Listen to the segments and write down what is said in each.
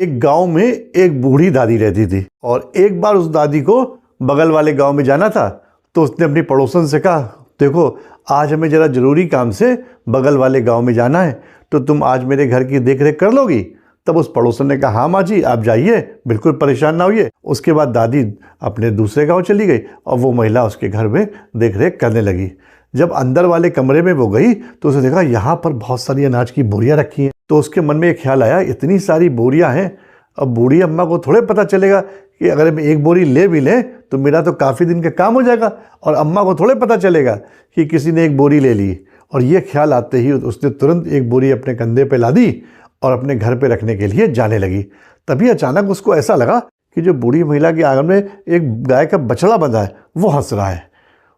एक गांव में एक बूढ़ी दादी रहती थी और एक बार उस दादी को बगल वाले गांव में जाना था। तो उसने अपनी पड़ोसन से कहा, देखो आज हमें ज़रा ज़रूरी काम से बगल वाले गांव में जाना है, तो तुम आज मेरे घर की देख रेख कर लोगी? तब उस पड़ोसन ने कहा, हाँ माँ जी आप जाइए, बिल्कुल परेशान ना होइए। उसके बाद दादी अपने दूसरे गांव चली गई और वो महिला उसके घर में देख रेख करने लगी। जब अंदर वाले कमरे में वो गई तो उसे देखा यहाँ पर बहुत सारी अनाज की बोरियां रखी हैं। तो उसके मन में एक ख्याल आया, इतनी सारी बोरियां हैं, अब बूढ़ी अम्मा को थोड़े पता चलेगा कि अगर हम एक बोरी ले भी लें तो मेरा तो काफ़ी दिन का काम हो जाएगा, और अम्मा को थोड़े पता चलेगा कि किसी ने एक बोरी ले ली। और ये ख्याल आते ही उसने तुरंत एक बोरी अपने कंधे पे ला दी और अपने घर पे रखने के लिए जाने लगी। तभी अचानक उसको ऐसा लगा कि जो बूढ़ी महिला के आंगन में एक गाय का बछड़ा बंधा है वो हंस रहा है।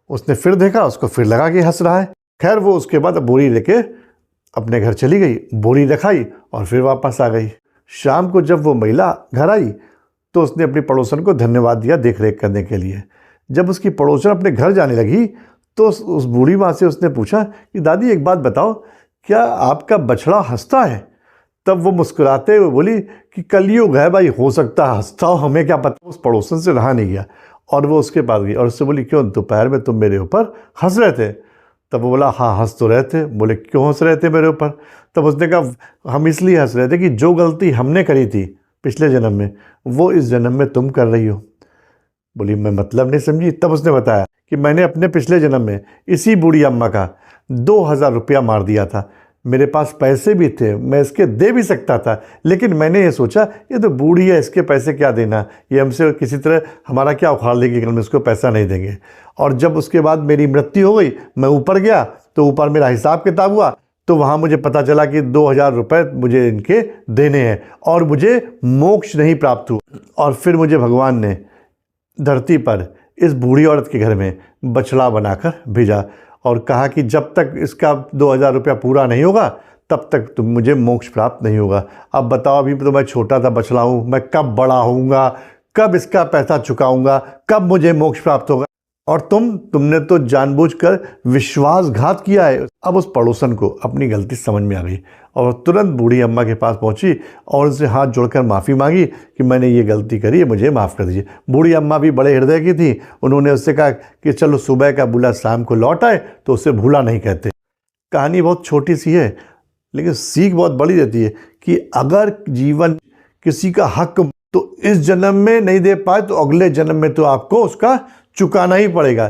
उसने फिर देखा, उसको फिर लगा कि हंस रहा है। खैर वो उसके बाद बोरी लेके अपने घर चली गई, बोरी रखाई और फिर वापस आ गई। शाम को जब वो महिला घर आई तो उसने अपनी पड़ोसन को धन्यवाद दिया देख रेख करने के लिए। जब उसकी पड़ोसन अपने घर जाने लगी तो उस बूढ़ी माँ से उसने पूछा कि दादी एक बात बताओ, क्या आपका बछड़ा हंसता है? तब वो मुस्कुराते हुए बोली कि कलयुग है भाई, हो सकता है हंसता हो, हमें क्या पता। उस पड़ोसन से रहा नहीं गया और वो उसके पास गई और उससे बोली, क्यों दोपहर में तुम मेरे ऊपर हंस रहे थे? तब वो बोला, हाँ हंस तो रहे थे। बोले, क्यों हंस रहे थे मेरे ऊपर? तब उसने कहा, हम इसलिए हंस रहे थे कि जो गलती हमने करी थी पिछले जन्म में वो इस जन्म में तुम कर रही हो। बोली, मैं मतलब नहीं समझी। तब उसने बताया कि मैंने अपने पिछले जन्म में इसी बूढ़ी अम्मा का 2000 रुपया मार दिया था। मेरे पास पैसे भी थे, मैं इसके दे भी सकता था, लेकिन मैंने ये सोचा ये तो बूढ़ी है, इसके पैसे क्या देना, ये हमसे किसी तरह हमारा क्या उखाड़ लेगी कि हम इसको पैसा नहीं देंगे। और जब उसके बाद मेरी मृत्यु हो गई, मैं ऊपर गया तो ऊपर मेरा हिसाब किताब हुआ तो वहाँ मुझे पता चला कि 2000 रुपये मुझे इनके देने हैं और मुझे मोक्ष नहीं प्राप्त हुआ। और फिर मुझे भगवान ने धरती पर इस बूढ़ी औरत के घर में बछड़ा बनाकर भेजा और कहा कि जब तक इसका 2000 रुपया पूरा नहीं होगा तब तक तुम मुझे मोक्ष प्राप्त नहीं होगा। अब बताओ, अभी तो मैं छोटा सा बछड़ा हूँ, मैं कब बड़ा होऊंगा, कब इसका पैसा चुकाऊंगा, कब मुझे मोक्ष प्राप्त होगा? और तुमने तो जानबूझकर विश्वासघात किया है। अब उस पड़ोसन को अपनी गलती समझ में आ गई और तुरंत बूढ़ी अम्मा के पास पहुंची और उनसे हाथ जोड़कर माफ़ी मांगी कि मैंने ये गलती करी है, मुझे माफ़ कर दीजिए। बूढ़ी अम्मा भी बड़े हृदय की थी, उन्होंने उससे कहा कि चलो सुबह का बुला शाम को लौट आए, तो उसे भूला नहीं कहते। कहानी बहुत छोटी सी है लेकिन सीख बहुत बड़ी रहती है कि अगर जीवन किसी का हक तो इस जन्म में नहीं दे पाए तो अगले जन्म में तो आपको उसका चुकाना ही पड़ेगा।